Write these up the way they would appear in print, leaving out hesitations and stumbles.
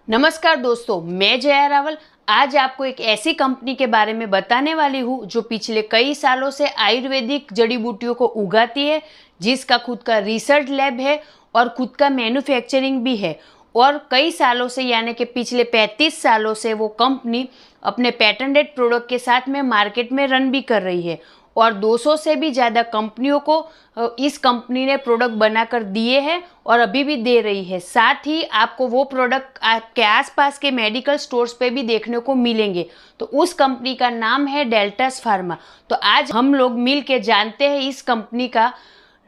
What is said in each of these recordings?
नमस्कार दोस्तों, मैं जया रावल आज आपको एक ऐसी कंपनी के बारे में बताने वाली हूँ जो पिछले कई सालों से आयुर्वेदिक जड़ी बूटियों को उगाती है, जिसका खुद का रिसर्च लैब है और खुद का मैन्युफैक्चरिंग भी है। और कई सालों से यानी कि पिछले 35 सालों से वो कंपनी अपने पेटेंटेड प्रोडक्ट के साथ में मार्केट में रन भी कर रही है और 200 से भी ज़्यादा कंपनियों को इस कंपनी ने प्रोडक्ट बनाकर दिए हैं और अभी भी दे रही है। साथ ही आपको वो प्रोडक्ट आपके आसपास के मेडिकल स्टोर्स पे भी देखने को मिलेंगे। तो उस कंपनी का नाम है डेल्टास फार्मा। तो आज हम लोग मिल के जानते हैं इस कंपनी का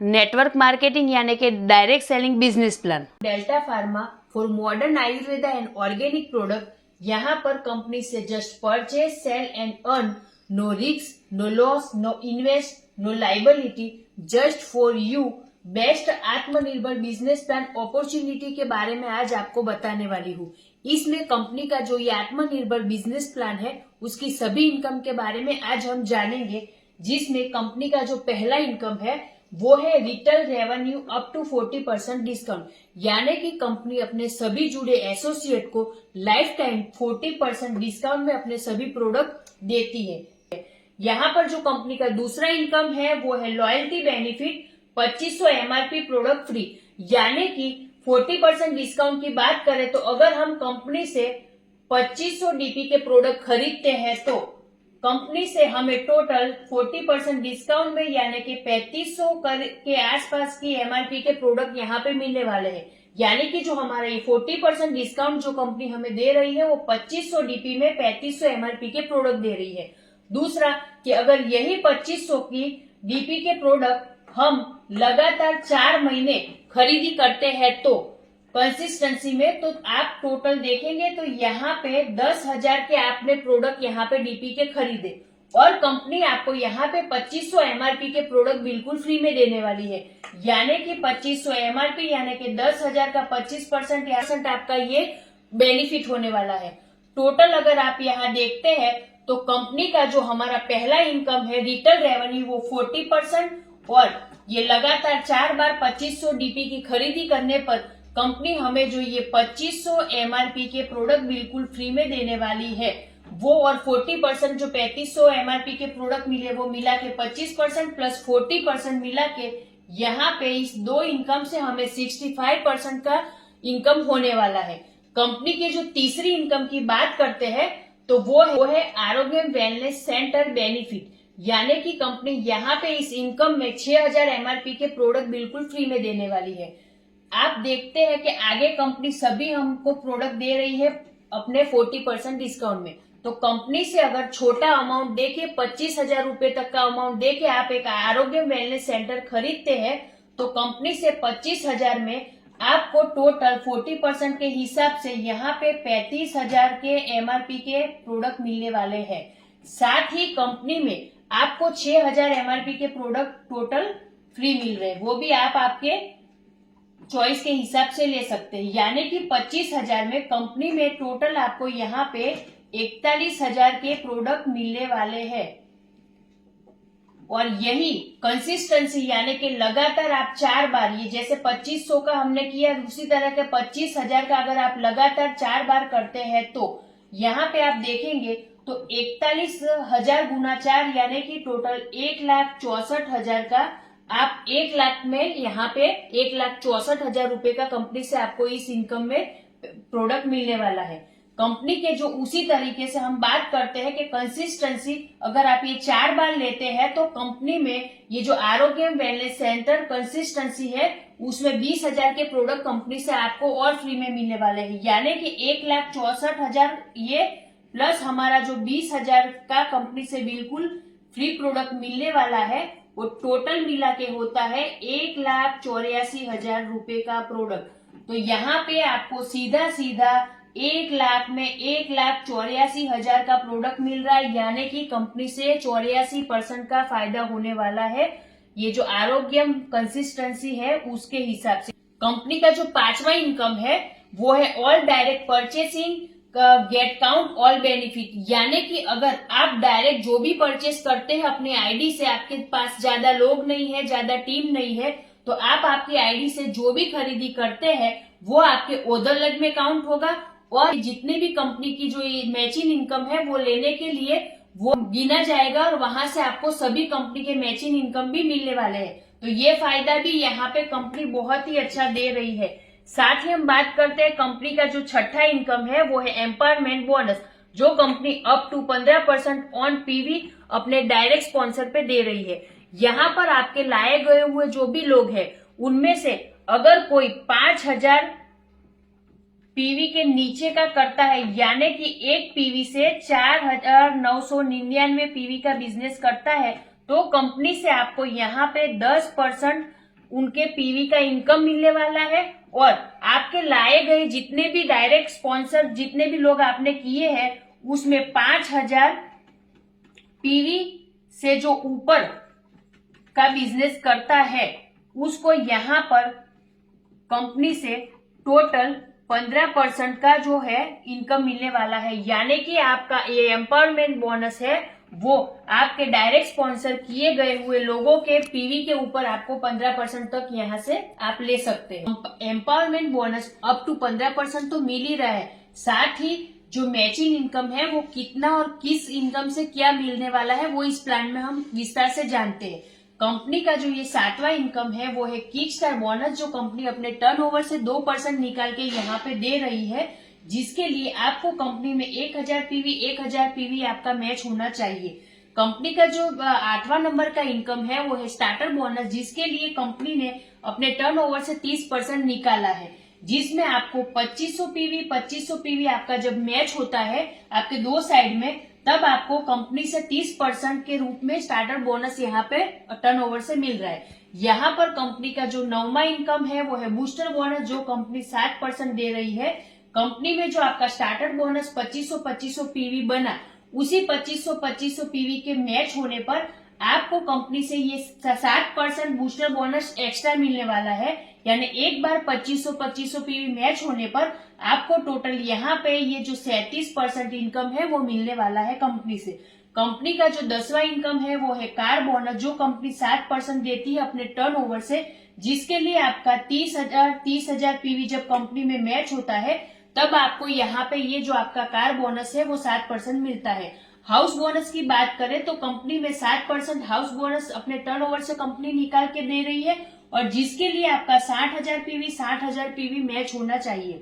नेटवर्क मार्केटिंग यानी कि direct selling business plan. Delta pharma for modern Ayurveda and organic product. यहाँ पर कंपनी से just purchase, sell and earn, no risk, no loss, no invest, no liability, just for you. Best आत्मनिर्भर business plan opportunity के बारे में आज आपको बताने वाली हूँ। इसमें कंपनी का जो ये आत्मनिर्भर बिजनेस प्लान है उसकी सभी इनकम के बारे में आज हम जानेंगे, जिसमें कंपनी का जो पहला इनकम है वो है retail revenue up to 40% discount, यानी कि कंपनी अपने सभी जुड़े एसोसिएट को लाइफ टाइम 40% डिस्काउंट में अपने सभी प्रोडक्ट देती है। यहाँ पर जो कंपनी का दूसरा इनकम है वो है loyalty benefit 2500 MRP product free, यानी कि 40% डिस्काउंट की बात करें तो अगर हम कंपनी से 2500 डीपी के प्रोडक्ट खरीदते हैं तो कंपनी से हमें टोटल 40% डिस्काउंट में यानी कि 3500 के आसपास की एमआरपी के प्रोडक्ट यहाँ पे मिलने वाले हैं। यानी कि जो हमारा ये 40% डिस्काउंट जो कंपनी हमें दे रही है वो 2500 डीपी में 3500 एमआरपी के प्रोडक्ट दे रही है। दूसरा कि अगर यही 2500 की डीपी के प्रोडक्ट हम लगातार 4 महीने खरीदी करते हैं तो कंसिस्टेंसी में, तो आप टोटल देखेंगे तो यहाँ पे 10,000 के आपने प्रोडक्ट यहाँ पे डीपी के खरीदे और कंपनी आपको यहाँ पे 2500 एमआरपी के प्रोडक्ट बिल्कुल फ्री में देने वाली है। यानी कि 2500 एमआरपी यानी कि 10,000 का 25% आपका ये बेनिफिट होने वाला है। टोटल अगर आप यहाँ देखते हैं तो कंपनी का जो हमारा पहला इनकम है रिटेल रेवेन्यू वो 40% और ये लगातार 4 बार 2500 डीपी की खरीदी करने पर कंपनी हमें जो ये 2500 एमआरपी के प्रोडक्ट बिल्कुल फ्री में देने वाली है वो, और 40% जो 3500 एमआरपी के प्रोडक्ट मिले वो मिला के 25% प्लस 40% मिला के यहाँ पे इस दो इनकम से हमें 65% का इनकम होने वाला है। कंपनी के जो तीसरी इनकम की बात करते हैं तो वो है आरोग्य वेलनेस सेंटर बेनिफिट, यानी कि कंपनी यहाँ पे इस इनकम में 6000 एमआरपी के प्रोडक्ट बिल्कुल फ्री में देने वाली है। आप देखते हैं कि आगे कंपनी सभी हमको प्रोडक्ट दे रही है अपने 40% डिस्काउंट में। तो कंपनी से अगर छोटा अमाउंट दे के 25,000 रुपए तक का अमाउंट दे के आप एक आरोग्य वेलनेस सेंटर खरीदते हैं तो कंपनी से 25,000 में आपको टोटल 40% के हिसाब से यहाँ पे 35,000 के एमआरपी के प्रोडक्ट मिलने वाले हैं। साथ ही कंपनी में आपको 6,000 एमआरपी के प्रोडक्ट टोटल फ्री मिल रहे हैं, वो भी आप आपके चॉइस के हिसाब से ले सकते हैं। यानी कि 25,000 में कंपनी में टोटल आपको यहाँ पे 41,000 के प्रोडक्ट मिलने वाले हैं। और यही कंसिस्टेंसी यानी कि लगातार आप 4 बार, ये जैसे 2500 का हमने किया उसी तरह के 25,000 का अगर आप लगातार 4 बार करते हैं तो यहाँ पे आप देखेंगे तो 41,000 गुना 4 यानी कि टोटल 1,64,000 का आप 1 लाख में यहाँ पे 1,64,000 रुपए का कंपनी से आपको इस इनकम में प्रोडक्ट मिलने वाला है। कंपनी के जो उसी तरीके से हम बात करते हैं कि कंसिस्टेंसी अगर आप ये 4 बार लेते हैं तो कंपनी में ये जो आरोग्य वेलनेस सेंटर कंसिस्टेंसी है उसमें 20,000 के प्रोडक्ट कंपनी से आपको और फ्री में मिलने वाले हैं। यानी कि 1,64,000 ये प्लस हमारा जो 20,000 का कंपनी से बिल्कुल फ्री प्रोडक्ट मिलने वाला है वो टोटल मिला के होता है 1,84,000 रुपए का प्रोडक्ट। तो यहाँ पे आपको सीधा सीधा 1 लाख में 1,84,000 का प्रोडक्ट मिल रहा है, यानी कि कंपनी से 84% का फायदा होने वाला है। ये जो आरोग्य कंसिस्टेंसी है उसके हिसाब से कंपनी का जो पांचवा इनकम है वो है all direct purchasing gate count all benefit, यानी कि अगर आप डायरेक्ट जो भी परचेस करते हैं अपने आईडी से, आपके पास ज्यादा लोग नहीं है, ज्यादा टीम नहीं है, तो आप आपकी आईडी से जो भी खरीदी करते हैं वो आपके ओदर लेग में काउंट होगा और जितने भी कंपनी की जो ये मैचिंग इनकम है वो लेने के लिए वो गिना जाएगा और वहां से आपको सभी कंपनी के मैचिंग इनकम भी मिलने वाले हैं। तो ये फायदा भी यहाँ पे कंपनी बहुत ही अच्छा दे रही है। साथ ही हम बात करते हैं कंपनी का जो छठा इनकम है वो है एम्पावरमेंट बोनस, जो company up to 15% on PV अपने डायरेक्ट स्पॉन्सर पे दे रही है। यहाँ पर आपके लाए गए हुए जो भी लोग हैं उनमें से अगर कोई 5000 पीवी के नीचे का करता है, यानी कि एक पीवी से 4999 पीवी का बिजनेस करता है, तो कंपनी से आपको यहाँ पे 10% उनके पीवी का इनकम मिलने वाला है। और आपके लाए गए जितने भी डायरेक्ट स्पॉन्सर जितने भी लोग आपने किए हैं उसमें 5000 पीवी से जो ऊपर का बिजनेस करता है उसको यहाँ पर कंपनी से टोटल 15% का जो है इनकम मिलने वाला है। यानी कि आपका ये एम्पावरमेंट बोनस है वो आपके डायरेक्ट स्पॉन्सर किए गए हुए लोगों के पीवी के ऊपर आपको 15% तक यहाँ से आप ले सकते हैं। एम्पावरमेंट बोनस अप टू 15% तो मिल ही रहा है, साथ ही जो मैचिंग इनकम है वो कितना और किस इनकम से क्या मिलने वाला है वो इस प्लान में हम विस्तार से जानते हैं। कंपनी का जो ये सातवां इनकम है वो है किक स्टार बोनस, जो कंपनी अपने टर्नओवर से 2% निकाल के यहाँ पे दे रही है, जिसके लिए आपको कंपनी में 1000 पीवी आपका मैच होना चाहिए। कंपनी का जो 8वां नंबर का इनकम है वो है स्टार्टर बोनस, जिसके लिए कंपनी ने अपने टर्नओवर से 30% निकाला है, जिसमें आपको 2500 पीवी आपका जब मैच होता है आपके दो साइड में, तब आपको कंपनी से 30% के रूप में स्टार्टर बोनस यहाँ पे टर्नओवर से मिल रहा है। यहाँ पर कंपनी का जो 9वां इनकम है वो है बूस्टर बोनस, जो कंपनी 7% दे रही है। कंपनी में जो आपका स्टार्टर बोनस 2500 पीवी बना, उसी 2500 पीवी के मैच होने पर आपको कंपनी से ये 7% बूस्टर बोनस एक्स्ट्रा मिलने वाला है। यानी एक बार 2500 पीवी मैच होने पर आपको टोटल यहाँ पे ये जो 37% इनकम है वो मिलने वाला है कंपनी से। कंपनी का जो 10वां इनकम है वो है कार बोनस, जो कंपनी 7% देती है अपने टर्नओवर से, जिसके लिए आपका 30,000 पीवी जब कंपनी में मैच होता है तब आपको यहाँ पे ये जो आपका कार बोनस है वो 7% मिलता है। हाउस बोनस की बात करें तो कंपनी में 7% हाउस बोनस अपने टर्नओवर से कंपनी निकाल के दे रही है, और जिसके लिए आपका 60,000 पीवी मैच होना चाहिए।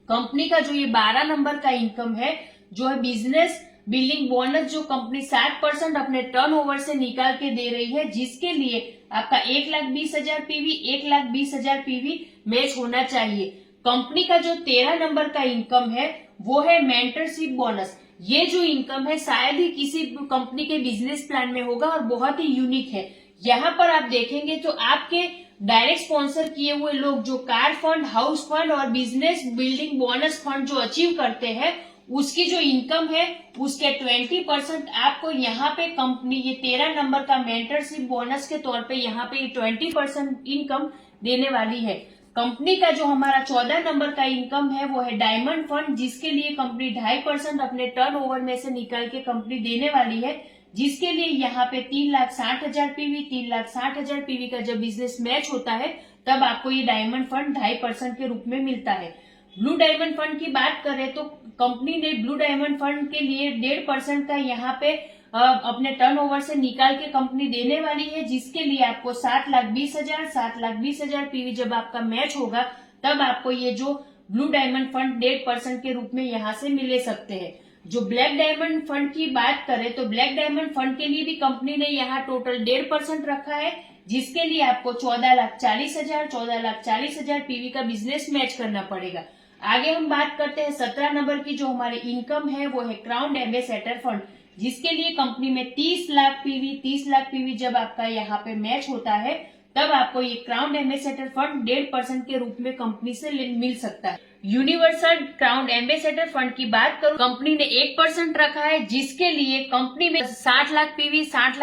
कंपनी का जो ये 12 नंबर का इनकम है जो है बिजनेस बिल्डिंग बोनस, जो कंपनी 7% अपने टर्नओवर से निकाल के दे रही है, जिसके लिए आपका 1,20,000 पीवी 1,20,000 पीवी मैच होना चाहिए। कंपनी का जो 13 नंबर का इनकम है वो है मेंटरशिप बोनस। ये जो इनकम है शायद ही किसी कंपनी के बिजनेस प्लान में होगा और बहुत ही यूनिक है। यहाँ पर आप देखेंगे तो आपके डायरेक्ट स्पॉन्सर किए हुए लोग जो कार फंड, हाउस फंड और बिजनेस बिल्डिंग बोनस फंड जो अचीव करते हैं उसकी जो इनकम है उसके 20% आपको यहाँ पे कंपनी ये 13 नंबर का मेंटरशिप बोनस के तौर पे यहाँ पे 20% इनकम देने वाली है। कंपनी का जो हमारा 14 नंबर का इनकम है वो है डायमंड फंड, जिसके लिए कंपनी 2.5% अपने टर्नओवर में से निकाल के कंपनी देने वाली है, जिसके लिए यहाँ पे 3,60,000 पीवी 3,60,000 पीवी का जब बिजनेस मैच होता है तब आपको ये डायमंड फंड 2.5% के रूप में मिलता है। ब्लू डायमंड फंड की बात करें तो कंपनी ने ब्लू डायमंड फंड के लिए 1.5% का यहाँ पे अपने टर्नओवर से निकाल के कंपनी देने वाली है, जिसके लिए आपको 7,20,000 पीवी जब आपका मैच होगा तब आपको ये जो ब्लू डायमंड फंड 1.5% के रूप में यहाँ से मिले सकते हैं। जो ब्लैक डायमंड फंड की बात करें तो ब्लैक डायमंड फंड के लिए भी कंपनी ने यहाँ टोटल 1.5% रखा है, जिसके लिए आपको 14,40,000 पीवी का बिजनेस मैच करना पड़ेगा। आगे हम बात करते हैं 17 नंबर की जो हमारी इनकम है वो है क्राउन एम्बेसडर फंड, जिसके लिए कंपनी में 30 लाख पीवी जब आपका यहाँ पे मैच होता है तब आपको ये क्राउन एम्बेसडर फंड 1.5% के रूप में कंपनी से मिल सकता है। यूनिवर्सल क्राउन एम्बेसडर फंड की बात करूं, कंपनी ने 1% रखा है, जिसके लिए कंपनी में 60 लाख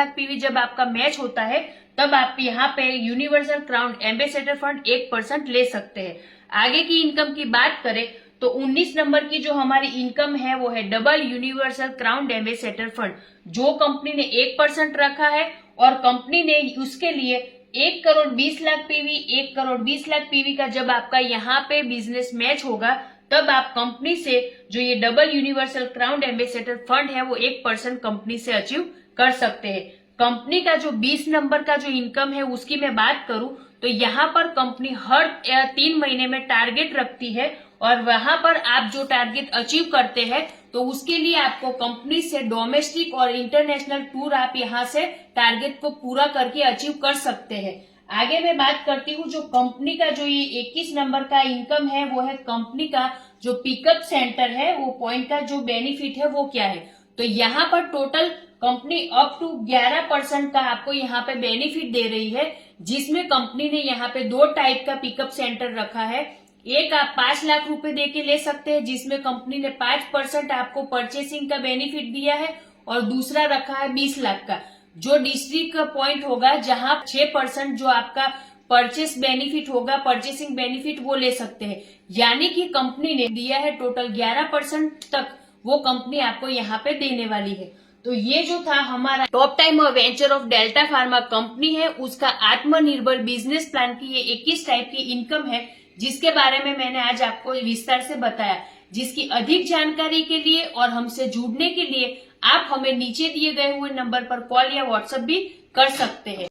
पीवी जब आपका मैच होता है तब आप यहाँ पे यूनिवर्सल क्राउन एम्बेसडर फंड 1% ले सकते हैं। आगे की इनकम की बात करें तो 19 नंबर की जो हमारी इनकम है वो है double universal crown ambassador fund, जो कंपनी ने 1% रखा है, और कंपनी ने उसके लिए 1,20,00,000 पीवी का जब आपका यहाँ पे बिजनेस मैच होगा तब आप कंपनी से जो ये double universal crown ambassador fund है वो 1% कंपनी से अचीव कर सकते हैं। कंपनी का जो 20 नंबर का जो इनकम है उसकी मैं बात करूं तो यहाँ पर कंपनी हर 3 महीने में टारगेट रखती है और वहां पर आप जो टारगेट अचीव करते हैं तो उसके लिए आपको कंपनी से डोमेस्टिक और इंटरनेशनल टूर आप यहाँ से टारगेट को पूरा करके अचीव कर सकते हैं। आगे मैं बात करती हूँ जो कंपनी का जो ये 21 नंबर का इनकम है वो है कंपनी का जो पिकअप सेंटर है वो पॉइंट का जो बेनिफिट है वो क्या है। तो यहाँ पर टोटल कंपनी अप टू 11% का आपको यहाँ पे बेनिफिट दे रही है, जिसमें कंपनी ने यहाँ पे 2 टाइप का पिकअप सेंटर रखा है। एक आप 5 लाख रुपए दे के ले सकते हैं जिसमें कंपनी ने 5% आपको परचेसिंग का बेनिफिट दिया है, और दूसरा रखा है 20 लाख का जो डिस्ट्रिक्ट का पॉइंट होगा जहां 6% जो आपका परचेस बेनिफिट होगा, परचेसिंग बेनिफिट वो ले सकते हैं। यानी कि कंपनी ने दिया है टोटल 11% तक वो कंपनी आपको यहाँ पे देने वाली है। तो ये जो था हमारा top time venture of delta pharma company है उसका आत्मनिर्भर बिजनेस प्लान की ये 21 टाइप की इनकम है जिसके बारे में मैंने आज आपको विस्तार से बताया। जिसकी अधिक जानकारी के लिए और हमसे जुड़ने के लिए आप हमें नीचे दिए गए हुए नंबर पर कॉल या व्हाट्सएप भी कर सकते हैं।